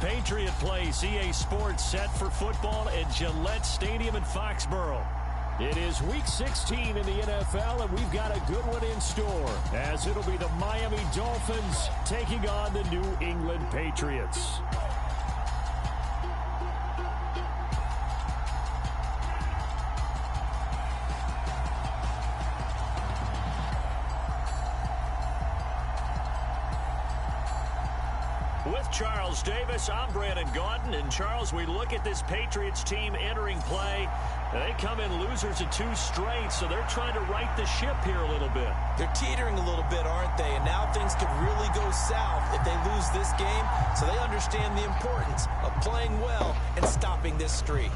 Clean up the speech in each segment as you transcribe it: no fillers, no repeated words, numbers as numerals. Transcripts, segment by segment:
Patriot Place, EA Sports set for football at Gillette Stadium in Foxborough. It is Week 16 in the NFL, and we've got a good one in store, as it'll be the Miami Dolphins taking on the New England Patriots. With Charles Davis, I'm Brandon Gaudin. And Charles, we look at this Patriots team entering play. They come in losers of 2 straight, so they're trying to right the ship here a little bit. They're teetering a little bit, aren't they? And now things could really go south if they lose this game. So they understand the importance of playing well and stopping this streak.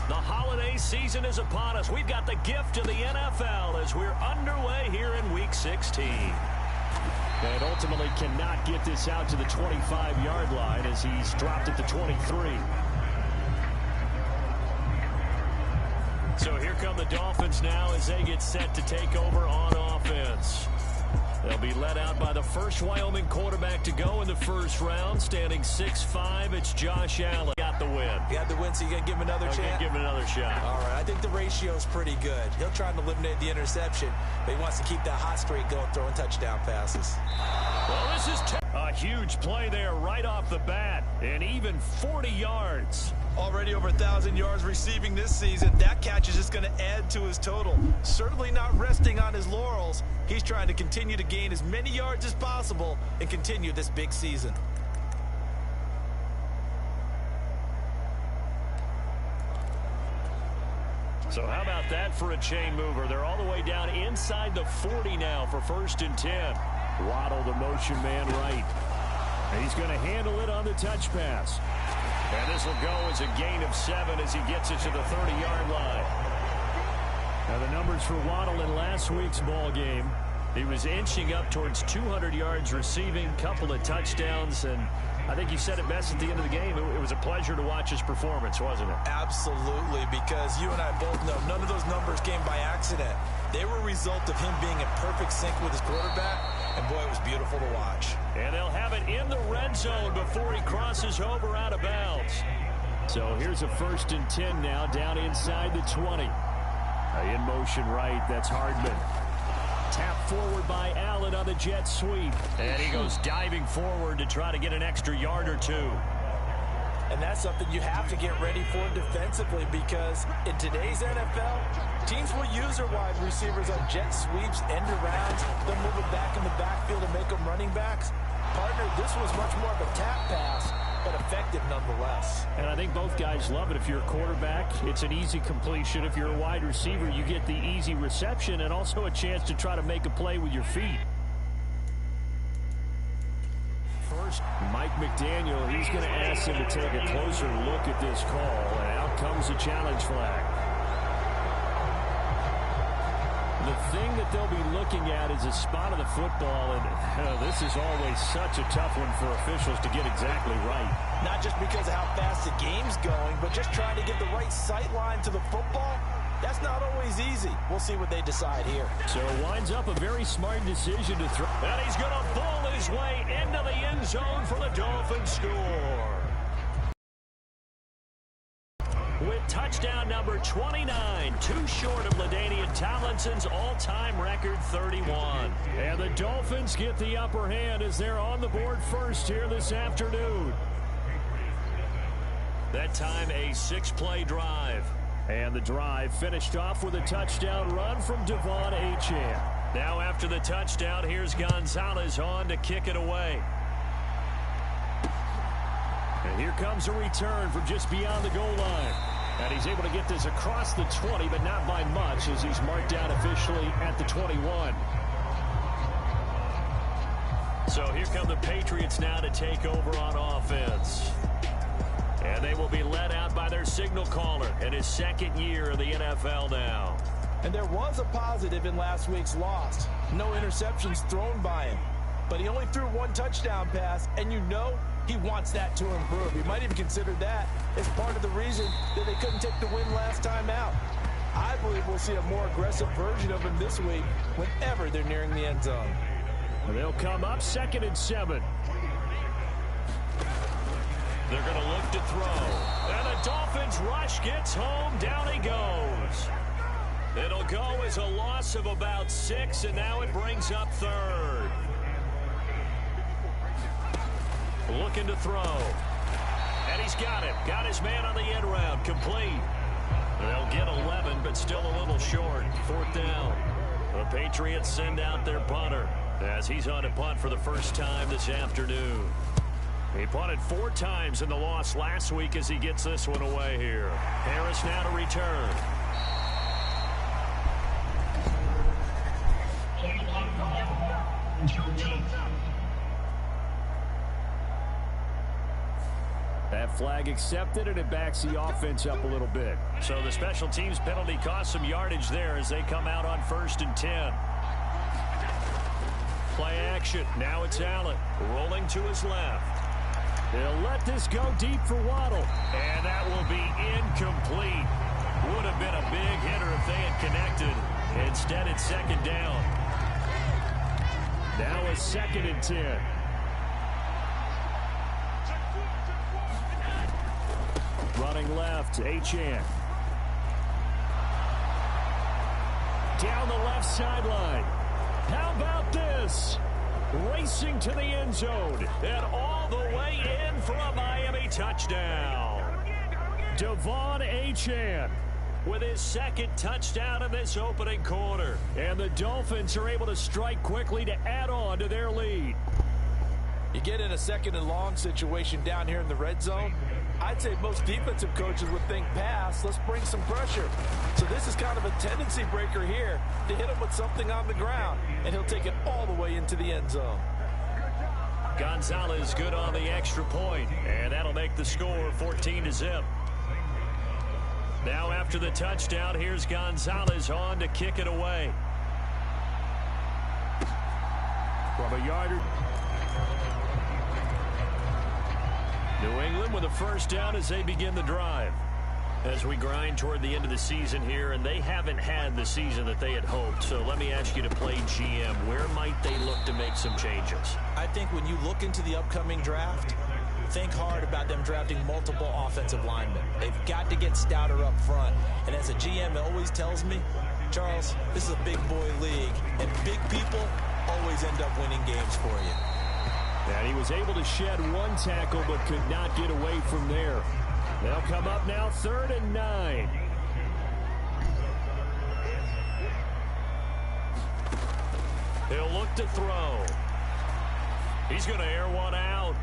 The holiday season is upon us. We've got the gift of the NFL as we're underway here in Week 16. And ultimately cannot get this out to the 25-yard line as he's dropped at the 23. So here come the Dolphins now as they get set to take over on offense. They'll be led out by the first Wyoming quarterback to go in the first round, standing 6'5". It's Josh Allen. Got the win. He had the win, so you got to give him another chance? Give him another shot. All right, I think the ratio is pretty good. He'll try to eliminate the interception, but he wants to keep that hot streak going, throwing touchdown passes. Well, this is a huge play there right off the bat, and even 40 yards. Already over 1,000 yards receiving this season. That catch is just going to add to his total. Certainly not resting on his laurels. He's trying to continue to gain as many yards as possible and continue this big season. So how about that for a chain mover? They're all the way down inside the 40 now for 1st and 10. Waddle, the motion man, right. And he's going to handle it on the touch pass. And this will go as a gain of 7 as he gets it to the 30-yard line. Now the numbers for Waddle in last week's ball game. He was inching up towards 200 yards receiving, couple of touchdowns, and I think you said it best at the end of the game. It was a pleasure to watch his performance, wasn't it? Absolutely, because you and I both know none of those numbers came by accident. They were a result of him being in perfect sync with his quarterback, and boy, it was beautiful to watch. And they'll have it in the red zone before he crosses over out of bounds. So here's a 1st and 10 now, down inside the 20. In motion right, that's Hardman. Tap forward by Allen on the jet sweep. And he goes diving forward to try to get an extra yard or 2. And that's something you have to get ready for defensively, because in today's NFL, teams will use their wide receivers on jet sweeps, end arounds. They'll move it back in the backfield and make them running backs. Partner, this was much more of a tap pass, but effective nonetheless. And I think both guys love it. If you're a quarterback, it's an easy completion. If you're a wide receiver, you get the easy reception and also a chance to try to make a play with your feet. First, Mike McDaniel, he's going to ask him to take a closer look at this call, and out comes the challenge flag. The thing that they'll be looking at is a spot of the football, and this is always such a tough one for officials to get exactly right. Not just because of how fast the game's going, but just trying to get the right sight line to the football. That's not always easy. We'll see what they decide here. So it winds up a very smart decision to throw. And he's going to bowl his way into the end zone for the Dolphins score. With touchdown number 29, too short of LaDainian Tomlinson's all-time record 31. And the Dolphins get the upper hand as they're on the board first here this afternoon. That time a 6-play drive. And the drive finished off with a touchdown run from Devon Achane. Now after the touchdown, here's Gonzalez on to kick it away. And here comes a return from just beyond the goal line. And he's able to get this across the 20, but not by much, as he's marked down officially at the 21. So here come the Patriots now to take over on offense. And they will be led out by their signal caller in his 2nd year of the NFL now. And there was a positive in last week's loss. No interceptions thrown by him. But he only threw 1 touchdown pass, and you know he wants that to improve. He might even consider that as part of the reason that they couldn't take the win last time out. I believe we'll see a more aggressive version of him this week whenever they're nearing the end zone. They'll come up 2nd and 7. They're going to look to throw. And the Dolphins rush gets home. Down he goes. It'll go as a loss of about 6, and now it brings up third. Looking to throw. And he's got it. Got his man on the end round. Complete. They'll get 11, but still a little short. 4th down. The Patriots send out their punter as he's on a punt for the first time this afternoon. He punted 4 times in the loss last week as he gets this one away here. Harris now to return. That flag accepted, and it backs the offense up a little bit. So the special teams penalty cost some yardage there as they come out on 1st and 10. Play action. Now it's Allen rolling to his left. They'll let this go deep for Waddle. And that will be incomplete. Would have been a big hitter if they had connected. Instead, it's 2nd down. Now a 2nd and 10. Running left, Achane. Down the left sideline. How about this? Racing to the end zone. And all the way in for a Miami touchdown. Devon Achane with his 2nd touchdown in this opening quarter. And the Dolphins are able to strike quickly to add on to their lead. You get in a 2nd and long situation down here in the red zone. I'd say most defensive coaches would think pass, let's bring some pressure. So this is kind of a tendency breaker here to hit him with something on the ground, and he'll take it all the way into the end zone. Gonzalez good on the extra point, and that'll make the score 14-0. Now after the touchdown, here's Gonzalez on to kick it away. From a yarder. New England with a 1st down as they begin the drive. As we grind toward the end of the season here, and they haven't had the season that they had hoped. So let me ask you to play GM. Where might they look to make some changes? I think when you look into the upcoming draft, think hard about them drafting multiple offensive linemen. They've got to get stouter up front. And as a GM, it always tells me, Charles, this is a big boy league, and big people always end up winning games for you. And he was able to shed 1 tackle but could not get away from there. They'll come up now 3rd and 9. He'll look to throw. He's going to air one out.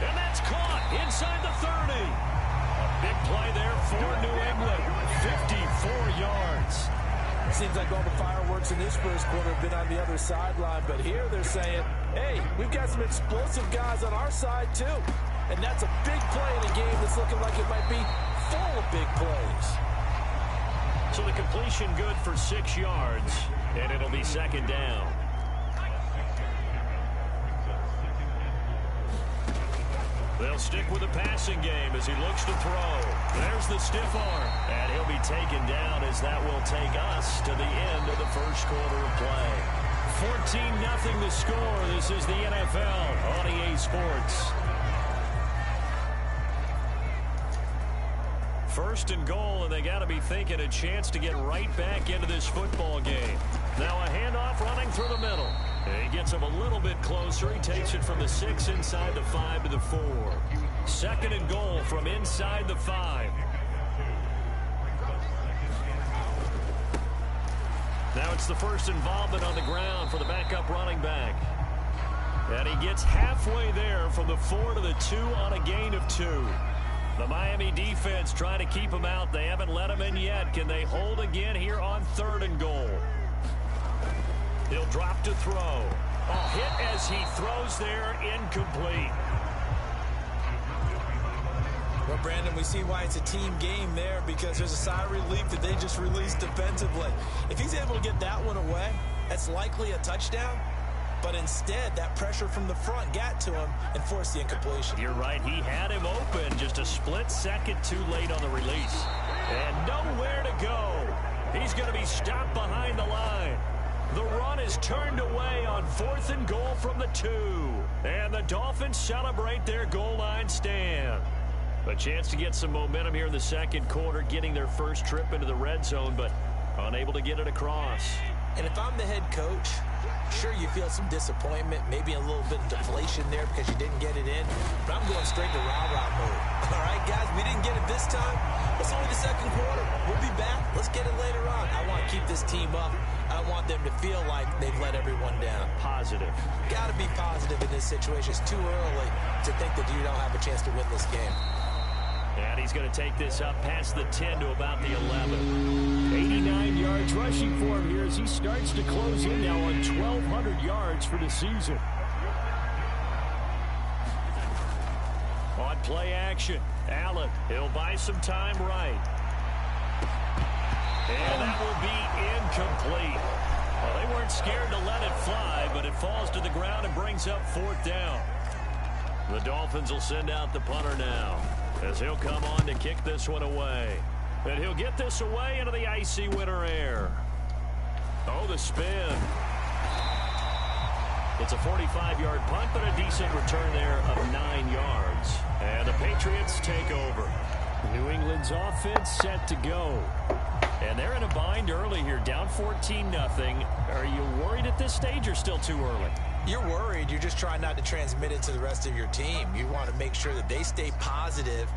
And that's caught inside the 30. A big play there for New England. 54 yards. Seems like all the fireworks in this first quarter have been on the other sideline, but here they're saying, hey, we've got some explosive guys on our side too. And that's a big play in a game that's looking like it might be full of big plays. So the completion good for 6 yards, and it'll be 2nd down. They'll stick with the passing game as he looks to throw. There's the stiff arm, and he'll be taken down as that will take us to the end of the first quarter of play. 14-0 the score. This is the NFL on EA Sports. 1st and goal, and they got to be thinking a chance to get right back into this football game. Now a handoff running through the middle. And he gets him a little bit closer. He takes it from the 6 inside the 5 to the 4. 2nd and goal from inside the 5. Now it's the first involvement on the ground for the backup running back. And he gets halfway there from the 4 to the 2 on a gain of 2. The Miami defense trying to keep him out. They haven't let him in yet. Can they hold again here on 3rd and goal? He'll drop to throw. A hit as he throws there, incomplete. Well, Brandon, we see why it's a team game there, because there's a sigh of relief that they just released defensively. If he's able to get that one away, that's likely a touchdown. But instead, that pressure from the front got to him and forced the incompletion. You're right. He had him open just a split second too late on the release. And nowhere to go. He's going to be stopped behind the line. The run is turned away on 4th and goal from the 2. And the Dolphins celebrate their goal line stand. A chance to get some momentum here in the second quarter, getting their first trip into the red zone, but unable to get it across. And if I'm the head coach, sure, you feel some disappointment, maybe a little bit of deflation there because you didn't get it in, but I'm going straight to rah-rah mode. All right, guys, we didn't get it this time. It's only the second quarter. We'll be back. Let's get it later on. I want to keep this team up. I don't want them to feel like they've let everyone down. Positive. Got to be positive in this situation. It's too early to think that you don't have a chance to win this game. And he's going to take this up past the 10 to about the 11. 89 yards rushing for him here as he starts to close in now on 1,200 yards for the season. On play action, Allen, he'll buy some time right. And that will be incomplete. Well, they weren't scared to let it fly, but it falls to the ground and brings up 4th down. The Dolphins will send out the punter now, as he'll come on to kick this one away. And he'll get this away into the icy winter air. Oh, the spin. It's a 45-yard punt, but a decent return there of 9 yards. And the Patriots take over. New England's offense set to go. And they're in a bind early here, down 14-0. Are you worried at this stage or still too early? You're worried. You're just trying not to transmit it to the rest of your team. You want to make sure that they stay positive,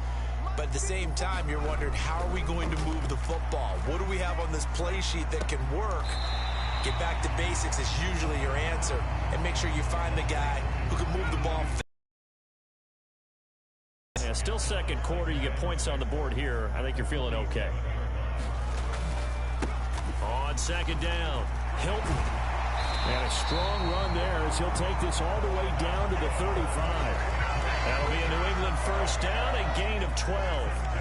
but at the same time, you're wondering, how are we going to move the football? What do we have on this play sheet that can work? Get back to basics is usually your answer, and make sure you find the guy who can move the ball. Yeah, still second quarter. You get points on the board here. I think you're feeling okay. On second down, Hilton. And a strong run there as he'll take this all the way down to the 35. That'll be a New England first down, a gain of 12.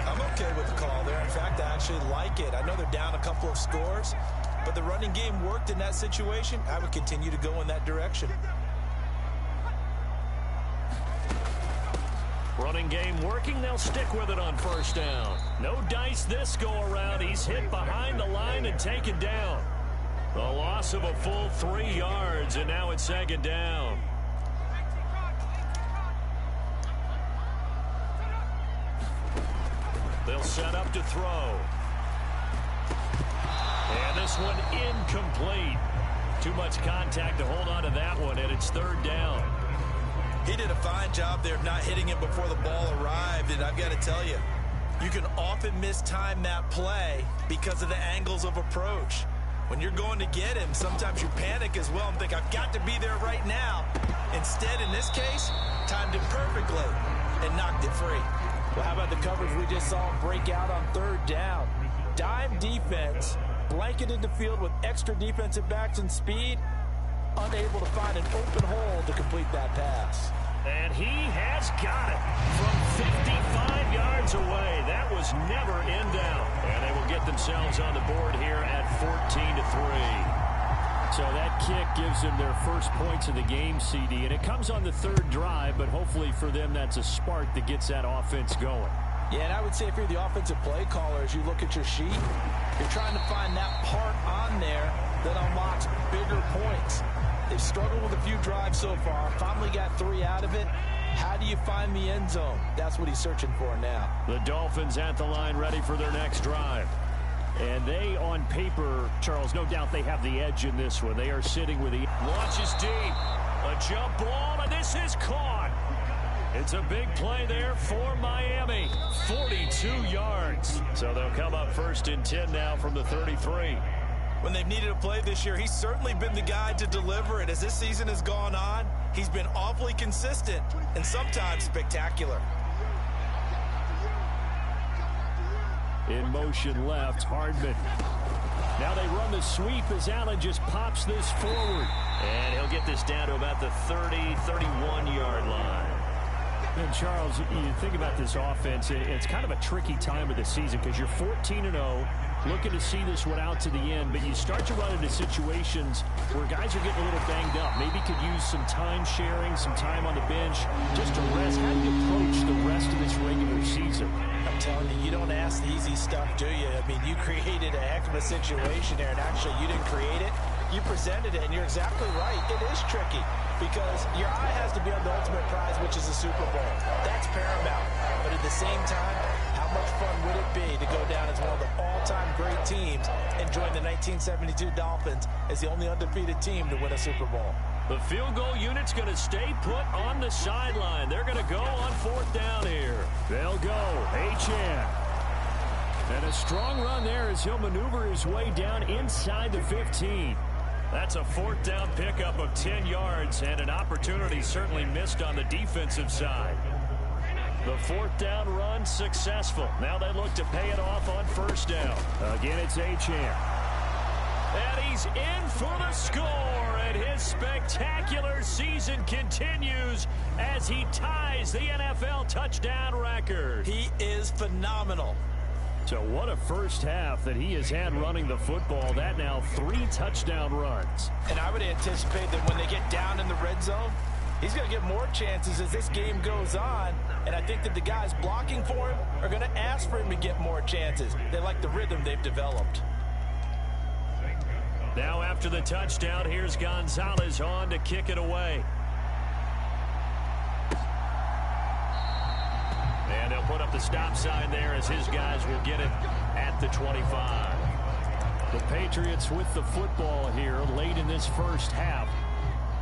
I'm okay with the call there. In fact, I actually like it. I know they're down a couple of scores, but the running game worked in that situation. I would continue to go in that direction. Running game working. They'll stick with it on first down. No dice this go around. He's hit behind the line and taken down. A loss of a full 3 yards, and now it's second down. They'll set up to throw. And this one incomplete. Too much contact to hold on to that one, and it's third down. He did a fine job there of not hitting him before the ball arrived, and I've got to tell you, you can often mistime that play because of the angles of approach. When you're going to get him, sometimes you panic as well and think, I've got to be there right now. Instead, in this case, timed it perfectly and knocked it free. Well, how about the coverage we just saw break out on third down? Dime defense, blanketed the field with extra defensive backs and speed, unable to find an open hole to complete that pass. And he has got it from 55 yards away. That was never in doubt. And they will get themselves on the board here at 14-3. So that kick gives them their first points of the game, CD. And it comes on the third drive, but hopefully for them that's a spark that gets that offense going. Yeah, and I would say if you're the offensive play caller, as you look at your sheet, you're trying to find that part on there that unlocks bigger points. They've struggled with a few drives so far. Finally got 3 out of it. How do you find the end zone? That's what he's searching for now. The Dolphins at the line ready for their next drive. And they, on paper, Charles, no doubt they have the edge in this one. They are sitting with the launches deep. A jump ball, and this is caught. It's a big play there for Miami. 42 yards. So they'll come up first and 10 now from the 33. When they've needed a play this year, he's certainly been the guy to deliver it. As this season has gone on, he's been awfully consistent and sometimes spectacular. In motion left, Hardman. Now they run the sweep as Allen just pops this forward. And he'll get this down to about the 30, 31-yard line. And Charles, you think about this offense, it's kind of a tricky time of the season because you're 14-0, looking to see this one out to the end, but you start to run into situations where guys are getting a little banged up. Maybe could use some time sharing, some time on the bench, just to rest. How do you approach the rest of this regular season? I'm telling you, you don't ask the easy stuff, do you? I mean, you created a heck of a situation there, and actually you didn't create it. You presented it, and you're exactly right. It is tricky because your eye has to be on the ultimate prize, which is the Super Bowl. That's paramount. But at the the same time, how much fun would it be to go down as one of the all-time great teams and join the 1972 Dolphins as the only undefeated team to win a Super Bowl? The field goal unit's going to stay put on the sideline. They're going to go on 4th down here. They'll go. Achane. And a strong run there as he'll maneuver his way down inside the 15. That's a 4th down pickup of 10 yards and an opportunity certainly missed on the defensive side. The 4th down run successful. Now they look to pay it off on 1st down. Again, it's Achane. And he's in for the score, and his spectacular season continues as he ties the NFL touchdown record. He is phenomenal. So what a first half that he has had running the football. That now 3 touchdown runs. And I would anticipate that when they get down in the red zone, he's going to get more chances as this game goes on. And I think that the guys blocking for him are going to ask for him to get more chances. They like the rhythm they've developed. Now after the touchdown, here's Gonzalez on to kick it away. And they'll put up the stop sign there as his guys will get it at the 25. The Patriots with the football here late in this first half.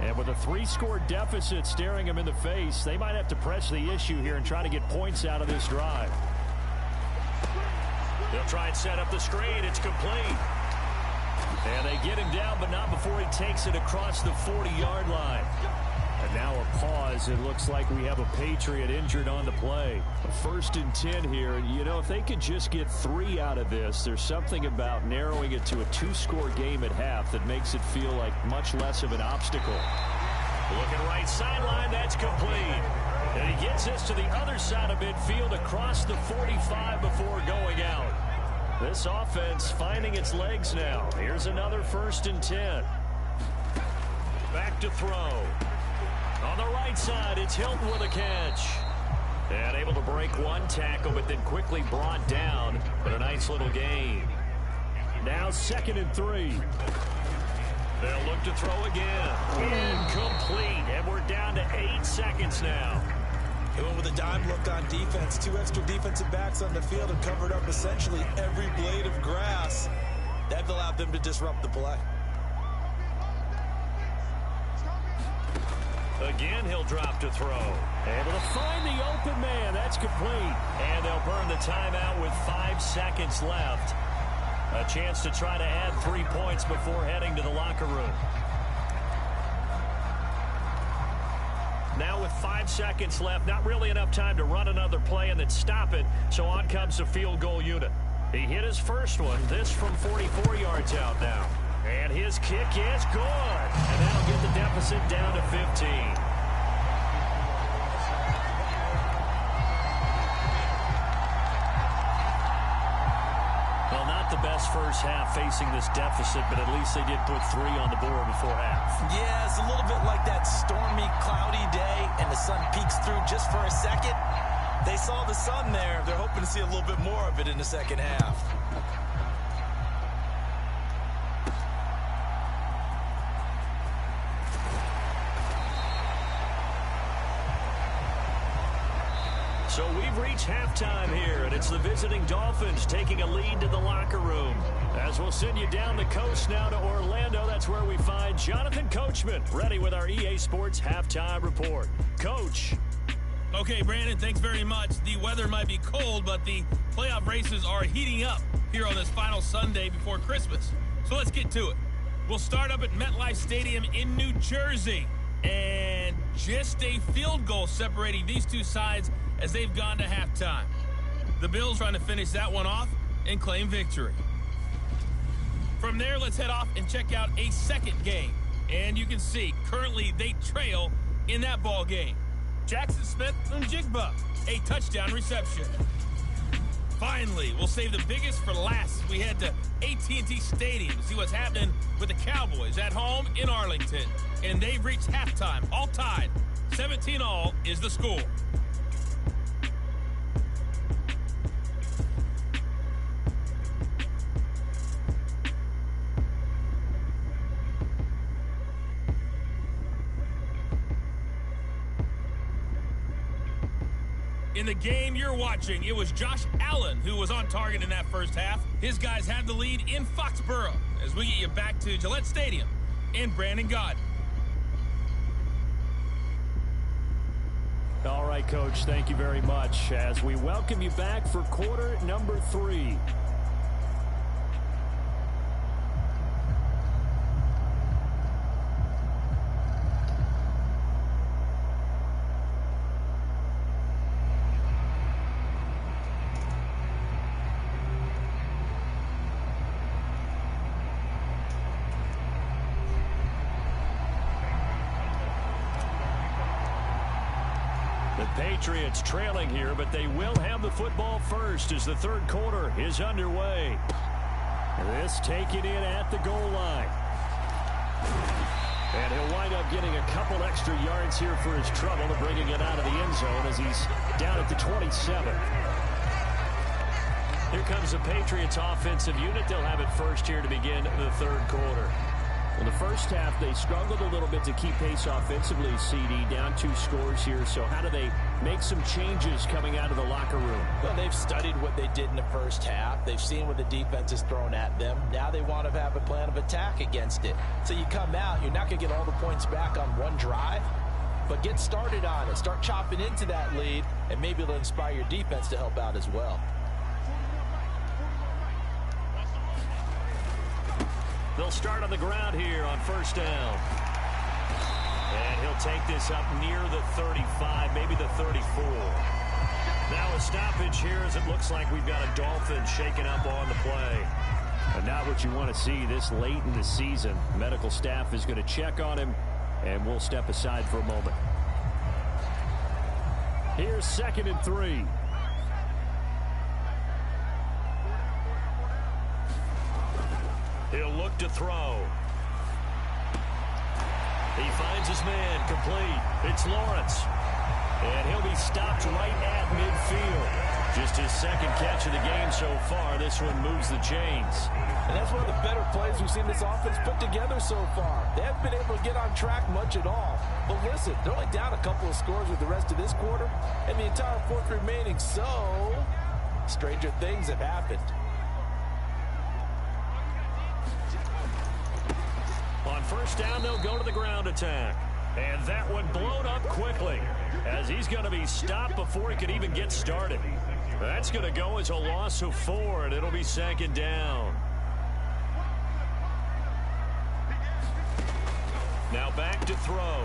And with a 3-score deficit staring them in the face, they might have to press the issue here and try to get points out of this drive. They'll try and set up the screen. It's complete. And they get him down, but not before he takes it across the 40-yard line. And now a pause. It looks like we have a Patriot injured on the play. A 1st and 10 here. And, you know, if they could just get 3 out of this, there's something about narrowing it to a 2-score game at half that makes it feel like much less of an obstacle. Looking right sideline, that's complete. And he gets us to the other side of midfield across the 45 before going out. This offense finding its legs now. Here's another 1st and 10. Back to throw. On the right side, it's Hilton with a catch. And able to break one tackle, but then quickly brought down. But a nice little gain. Now 2nd and 3. They'll look to throw again. Incomplete. And we're down to 8 seconds now. They went with a dime look on defense. 2 extra defensive backs on the field and covered up essentially every blade of grass. That allowed them to disrupt the play. Again, he'll drop to throw. Able to find the open man. That's complete. And they'll burn the timeout with 5 seconds left. A chance to try to add 3 points before heading to the locker room. Now with 5 seconds left, not really enough time to run another play and then stop it. So on comes the field goal unit. He hit his first one. This from 44 yards out now. And his kick is good. And that'll get the deficit down to 15. Well, not the best first half facing this deficit, but at least they did put 3 on the board before half. Yeah, it's a little bit like that stormy, cloudy day, and the sun peeks through just for a second. They saw the sun there. They're hoping to see a little bit more of it in the second half. So we've reached halftime here, and it's the visiting Dolphins taking a lead to the locker room. As we'll send you down the coast now to Orlando, that's where we find Jonathan Coachman, ready with our EA Sports Halftime Report. Coach. Okay, Brandon, thanks very much. The weather might be cold, but the playoff races are heating up here on this final Sunday before Christmas. So let's get to it. We'll start up at MetLife Stadium in New Jersey. And just a field goal separating these two sides as they've gone to halftime. The Bills trying to finish that one off and claim victory. From there, let's head off and check out a second game. And you can see, currently they trail in that ball game. Jackson Smith and Jigba, a touchdown reception. Finally, we'll save the biggest for last. We head to AT&T Stadium to see what's happening with the Cowboys at home in Arlington. And they've reached halftime, all tied. 17-all is the score. In In the game you're watching, it was Josh Allen who was on target in that first half. His guys had the lead in Foxborough as we get you back to Gillette Stadium in Brandon Gaudin. All right, Coach, thank you very much as we welcome you back for quarter number 3. Patriots trailing here, but they will have the football first as the third quarter is underway. This taken in at the goal line. And he'll wind up getting a couple extra yards here for his trouble and bringing it out of the end zone as he's down at the 27. Here comes the Patriots offensive unit. They'll have it first here to begin the third quarter. In the first half, they struggled a little bit to keep pace offensively, CD, down 2 scores here. So how do they make some changes coming out of the locker room? Well, they've studied what they did in the first half. They've seen what the defense has thrown at them. Now they want to have a plan of attack against it. So you come out, you're not going to get all the points back on one drive, but get started on it. Start chopping into that lead, and maybe it'll inspire your defense to help out as well. They'll start on the ground here on first down. And he'll take this up near the 35, maybe the 34. Now a stoppage here as it looks like we've got a Dolphin shaken up on the play. And not what you want to see this late in the season. Medical staff is going to check on him, and we'll step aside for a moment. Here's 2nd and 3. He'll look to throw. He finds his man complete. It's Lawrence. And he'll be stopped right at midfield. Just his second catch of the game so far. This one moves the chains. And that's one of the better plays we've seen this offense put together so far. They haven't been able to get on track much at all. But listen, they're only down a couple of scores with the rest of this quarter and the entire fourth remaining. So, stranger things have happened. On first down, they'll go to the ground attack. And that one blown up quickly as he's going to be stopped before he could even get started. That's going to go as a loss of 4, and it'll be 2nd down. Now back to throw.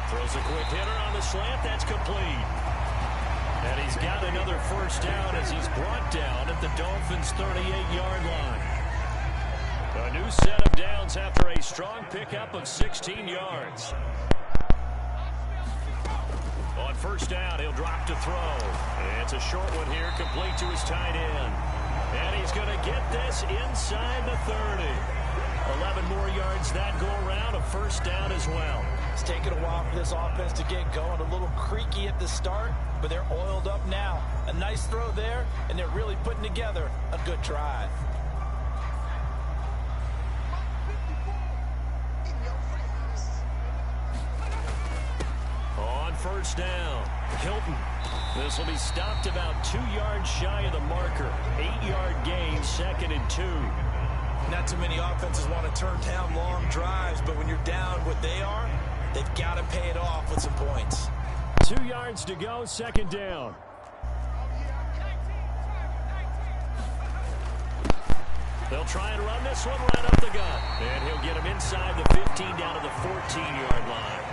Throws a quick hitter on the slant. That's complete. And he's got another first down as he's brought down at the Dolphins' 38-yard line. A new set of downs after a strong pickup of 16 yards. On first down, he'll drop to throw. And it's a short one here, complete to his tight end. And he's going to get this inside the 30. 11 more yards that go around, a first down as well. It's taken a while for this offense to get going. A little creaky at the start, but they're oiled up now. A nice throw there, and they're really putting together a good drive. First down. Hilton. This will be stopped about 2 yards shy of the marker. 8-yard gain, 2nd and 2. Not too many offenses want to turn down long drives, but when you're down what they are, they've got to pay it off with some points. 2 yards to go, 2nd down. They'll try and run this one right up the gut. And he'll get him inside the 15 down to the 14-yard line.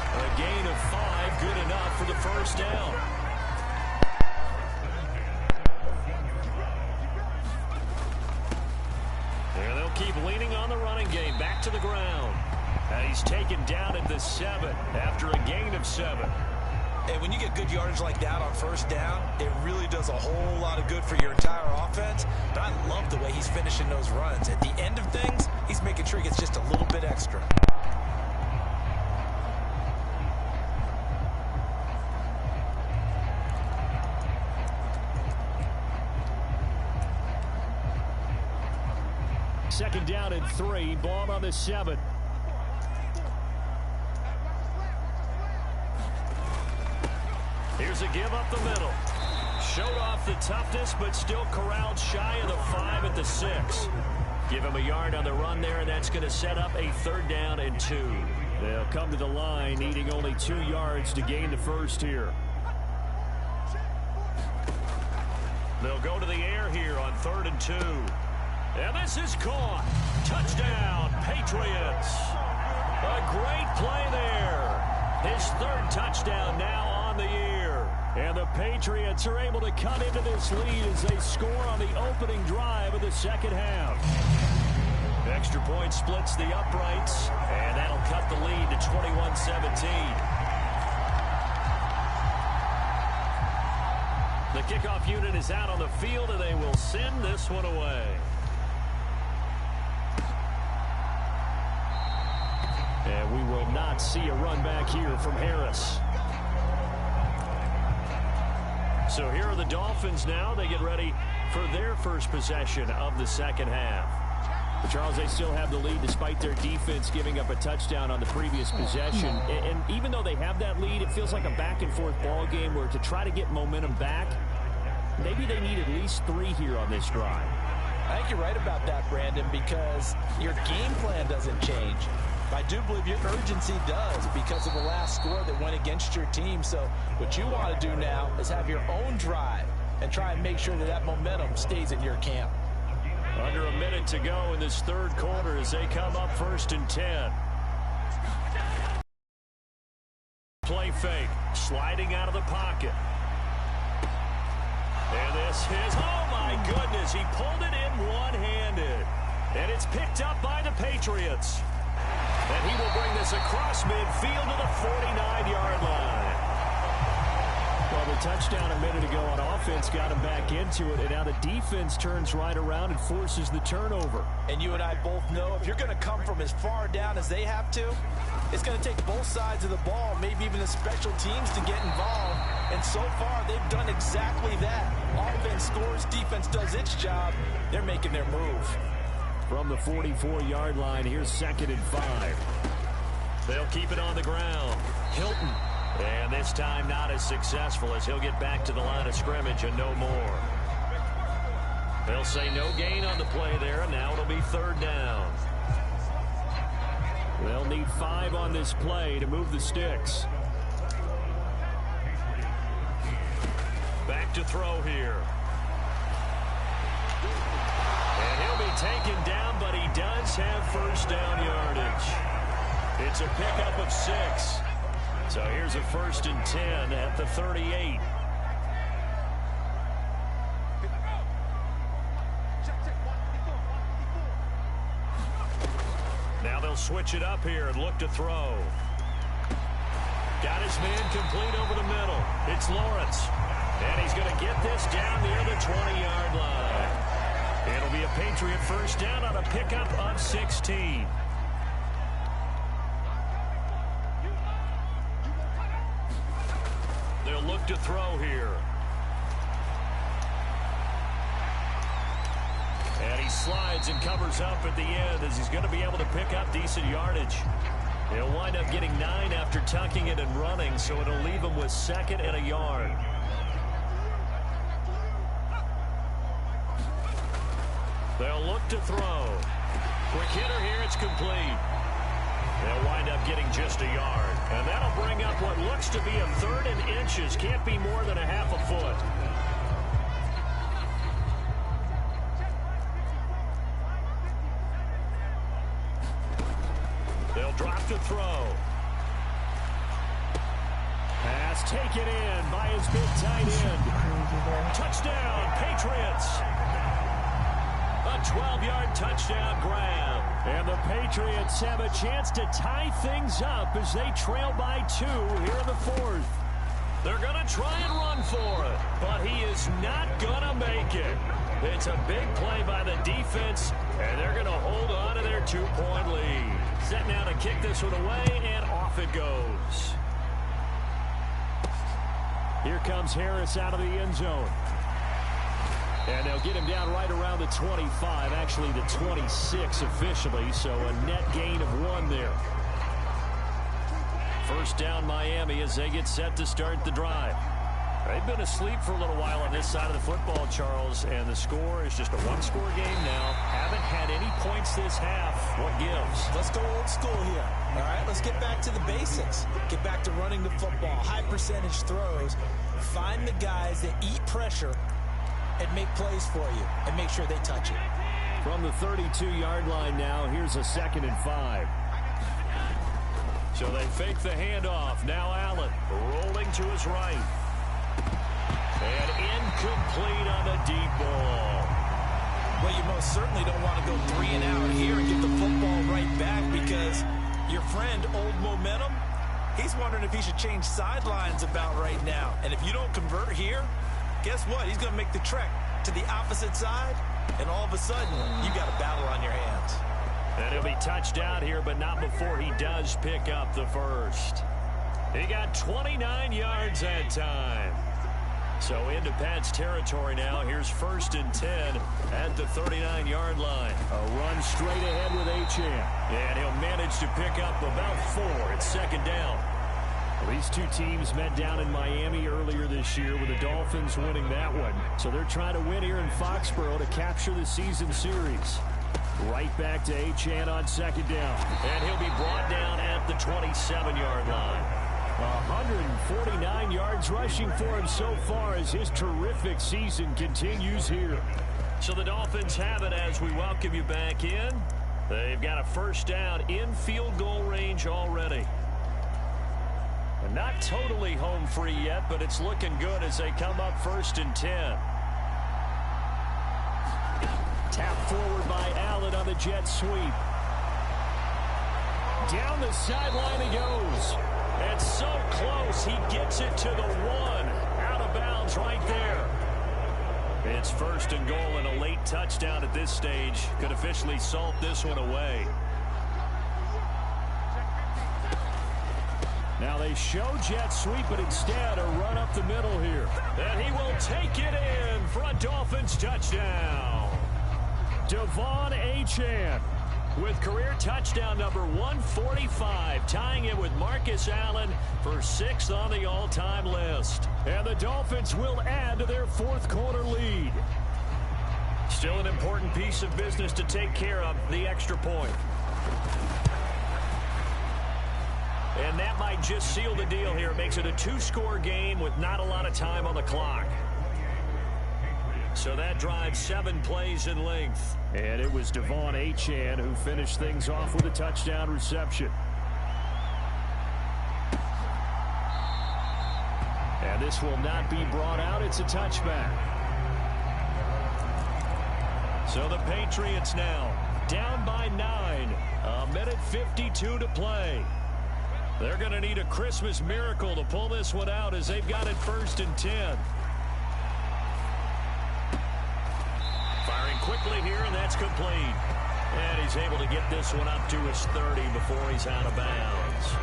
A gain of 5, good enough for the first down. And they'll keep leaning on the running game. Back to the ground. And he's taken down at the 7 after a gain of 7. Hey, when you get good yardage like that on first down, it really does a whole lot of good for your entire offense. But I love the way he's finishing those runs. At the end of things, he's making sure he gets just a little bit extra. Second down and 3, ball on the 7. Here's a give up the middle. the toughness, but still corralled shy of the 5 at the 6. Give him a yard on the run there, and that's going to set up a 3rd down and 2. They'll come to the line, needing only 2 yards to gain the first here. They'll go to the air here on 3rd and 2. And this is caught. Touchdown, Patriots. A great play there. His 3rd touchdown now on the year. And the Patriots are able to cut into this lead as they score on the opening drive of the second half. Extra point splits the uprights, and that'll cut the lead to 21-17. The kickoff unit is out on the field, and they will send this one away. And we will not see a run back here from Harris. So here are the Dolphins now. They get ready for their first possession of the second half. But Charles, they still have the lead despite their defense giving up a touchdown on the previous possession. And even though they have that lead, it feels like a back-and-forth ball game where to try to get momentum back, maybe they need at least 3 here on this drive. I think you're right about that, Brandon, because your game plan doesn't change. I do believe your urgency does because of the last score that went against your team. So what you want to do now is have your own drive and try and make sure that that momentum stays in your camp. Under a minute to go in this 3rd quarter as they come up 1st and 10. Play fake, sliding out of the pocket. And this is, oh my goodness, he pulled it in one-handed. And it's picked up by the Patriots. And he will bring this across midfield to the 49-yard line. Well, the touchdown a minute ago on offense got him back into it, and now the defense turns right around and forces the turnover. And you and I both know if you're going to come from as far down as they have to, it's going to take both sides of the ball, maybe even the special teams to get involved. And so far, they've done exactly that. Offense scores, defense does its job. They're making their move. From the 44-yard line, here's 2nd and 5. They'll keep it on the ground. Hilton. And this time not as successful as he'll get back to the line of scrimmage and no more. They'll say no gain on the play there, and now it'll be 3rd down. They'll need 5 on this play to move the sticks. Back to throw here. And he'll be taken down, but he does have 1st down yardage. It's a pickup of 6. So here's a 1st and 10 at the 38. Now they'll switch it up here and look to throw. Got his man complete over the middle. It's Lawrence. And he's going to get this down near the 20-yard line. It'll be a Patriot 1st down on a pickup of 16. They'll look to throw here. And he slides and covers up at the end as he's going to be able to pick up decent yardage. He'll wind up getting 9 after tucking it and running, so it'll leave him with 2nd and a yard. They'll look to throw. Quick hitter here, it's complete. They'll wind up getting just a yard. And that'll bring up what looks to be a 3rd and inches. Can't be more than a half a foot. They'll drop to throw. Pass taken in by his big tight end. Touchdown, Patriots. A 12-yard touchdown grab. And the Patriots have a chance to tie things up as they trail by 2 here in the 4th. They're going to try and run for it, but he is not going to make it. It's a big play by the defense, and they're going to hold on to their 2-point lead. Set now to kick this one away, and off it goes. Here comes Harris out of the end zone. And they'll get him down right around the 25, actually the 26 officially, so a net gain of 1 there. 1st down Miami as they get set to start the drive. They've been asleep for a little while on this side of the football, Charles, and the score is just a one-score game now. Haven't had any points this half. What gives? Let's go old school here. All right, let's get back to the basics. Get back to running the football, high percentage throws. Find the guys that eat pressure and make plays for you and make sure they touch it. From the 32-yard line now, here's a 2nd and 5. So they fake the handoff. Now Allen rolling to his right. And incomplete on the deep ball. Well, you most certainly don't want to go 3 and out here and get the football right back because your friend, Old Momentum, he's wondering if he should change sidelines about right now. And if you don't convert here, guess what? He's going to make the trek to the opposite side, and all of a sudden, you got a battle on your hands. And he'll be touched out here, but not before he does pick up the first. He got 29 yards that time. So into Pat's territory now. Here's 1st and 10 at the 39-yard line. A run straight ahead with Achane. And he'll manage to pick up about 4. It's 2nd down. Well, these two teams met down in Miami earlier this year with the Dolphins winning that one. So they're trying to win here in Foxborough to capture the season series. Right back to Achane on 2nd down. And he'll be brought down at the 27-yard line. 149 yards rushing for him so far as his terrific season continues here. So the Dolphins have it as we welcome you back in. They've got a 1st down in field goal range already. And not totally home free yet, but it's looking good as they come up 1st and 10. Tap forward by Allen on the jet sweep. Down the sideline he goes. And so close, he gets it to the 1. Out of bounds right there. It's 1st and goal, and a late touchdown at this stage could officially salt this one away. Now they show jet sweep, but instead a run up the middle here. And he will take it in for a Dolphins touchdown. Devon Achane with career touchdown number 145, tying it with Marcus Allen for 6th on the all-time list. And the Dolphins will add to their 4th quarter lead. Still an important piece of business to take care of, the extra point. And that might just seal the deal here. It makes it a 2-score game with not a lot of time on the clock. So that drives 7 plays in length. And it was Devon Achane who finished things off with a touchdown reception. And this will not be brought out. It's a touchback. So the Patriots now down by 9. 1:52 to play. They're going to need a Christmas miracle to pull this one out as they've got it 1st and 10. Firing quickly here, and that's complete. And he's able to get this one up to his 30 before he's out of bounds.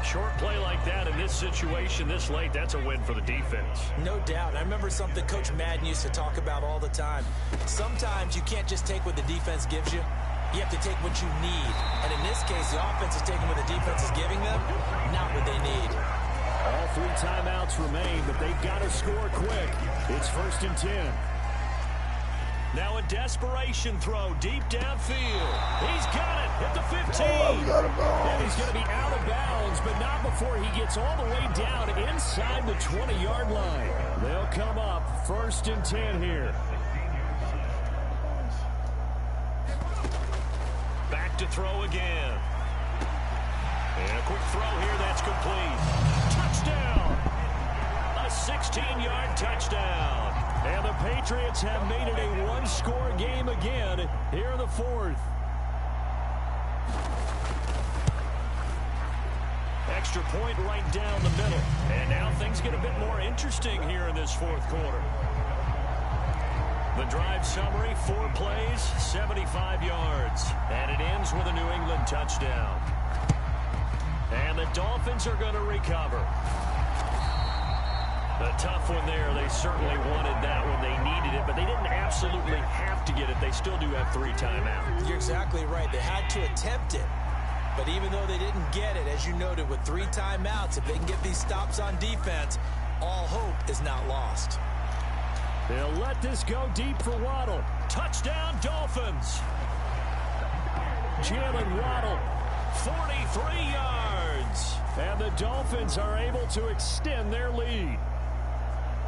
Short play like that in this situation this late, that's a win for the defense. No doubt. I remember something Coach Madden used to talk about all the time. Sometimes you can't just take what the defense gives you. You have to take what you need. And in this case, the offense is taking what the defense is giving them, not what they need. All 3 timeouts remain, but they've got to score quick. It's 1st and 10. Now a desperation throw deep downfield. He's got it at the 15. And he's going to be out of bounds, but not before he gets all the way down inside the 20-yard line. They'll come up 1st and 10 here. Back to throw again. And a quick throw here, that's complete. Touchdown! A 16-yard touchdown. And the Patriots have made it a 1-score game again here in the 4th. Extra point right down the middle. And now things get a bit more interesting here in this 4th quarter. The drive summary, 4 plays, 75 yards. And it ends with a New England touchdown. And the Dolphins are going to recover. A tough one there. They certainly wanted that one. They needed it, but they didn't absolutely have to get it. They still do have 3 timeouts. You're exactly right. They had to attempt it. But even though they didn't get it, as you noted, with 3 timeouts, if they can get these stops on defense, all hope is not lost. They'll let this go deep for Waddle. Touchdown, Dolphins. Jalen Waddle, 43 yards. And the Dolphins are able to extend their lead.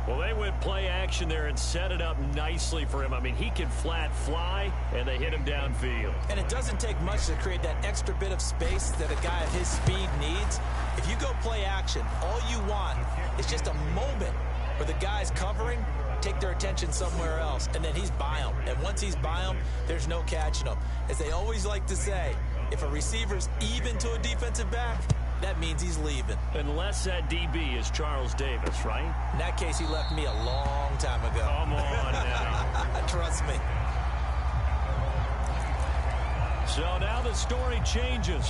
Well, they went play action there and set it up nicely for him. I mean, he can flat fly, and they hit him downfield. And it doesn't take much to create that extra bit of space that a guy of his speed needs. If you go play action, all you want is just a moment where the guy's covering, take their attention somewhere else, and then he's by him. And once he's by him, there's no catching him. As they always like to say, if a receiver's even to a defensive back, that means he's leaving. Unless that DB is Charles Davis, right? In that case, he left me a long time ago. Come on now. Trust me. So now the story changes.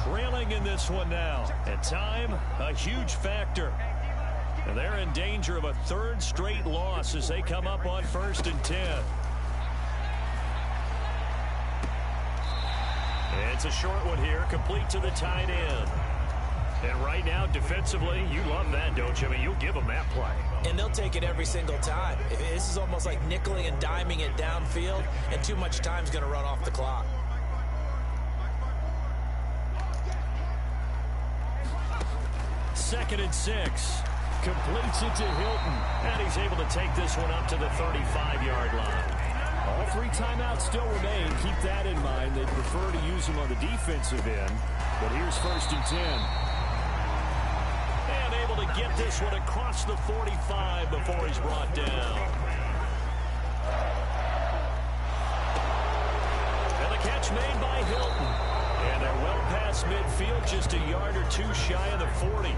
Trailing in this one now. And time, a huge factor. And they're in danger of a third straight loss as they come up on 1st and 10. And it's a short one here, complete to the tight end. And right now, defensively, you love that, don't you? I mean, you'll give them that play. And they'll take it every single time. This is almost like nickeling and diming it downfield, and too much time's going to run off the clock. Second and 6. Completes it to Hilton. And he's able to take this one up to the 35-yard line. All 3 timeouts still remain. Keep that in mind. They prefer to use them on the defensive end. But here's 1st and 10. And able to get this one across the 45 before he's brought down. And the catch made by Hilton. And they're well past midfield, just a yard or 2 shy of the 40.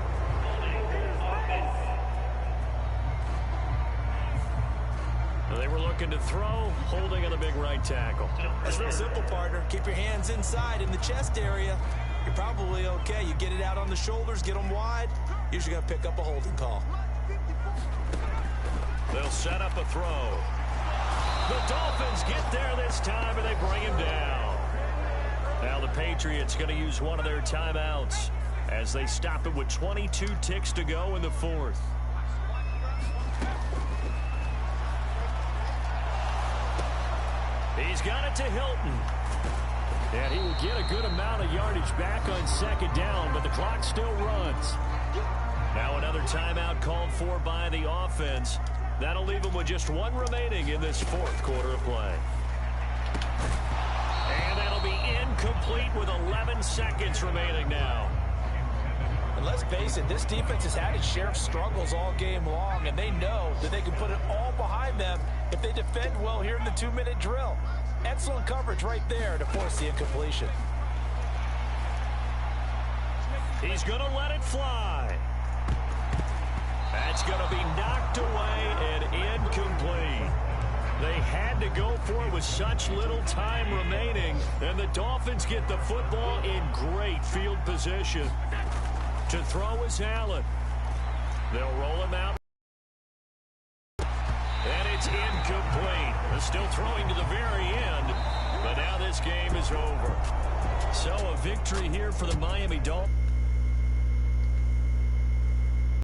They were looking to throw, holding on the big right tackle. That's real simple, partner. Keep your hands inside in the chest area. You're probably okay. You get it out on the shoulders, get them wide. Usually going to pick up a holding call. They'll set up a throw. The Dolphins get there this time, and they bring him down. Now the Patriots going to use one of their timeouts as they stop it with 22 ticks to go in the 4th. He's got it to Hilton. And he will get a good amount of yardage back on 2nd down, but the clock still runs. Now another timeout called for by the offense. That'll leave him with just 1 remaining in this 4th quarter of play. And that'll be incomplete with 11 seconds remaining now. And let's face it, this defense has had its share of struggles all game long, and they know that they can put it all behind them if they defend well here in the 2-minute drill. Excellent coverage right there to force the incompletion. He's going to let it fly. That's going to be knocked away and incomplete. They had to go for it with such little time remaining, and the Dolphins get the football in great field position. To throw is Allen. They'll roll him out. And it's incomplete. They're still throwing to the very end, but now this game is over. So a victory here for the Miami Dolphins.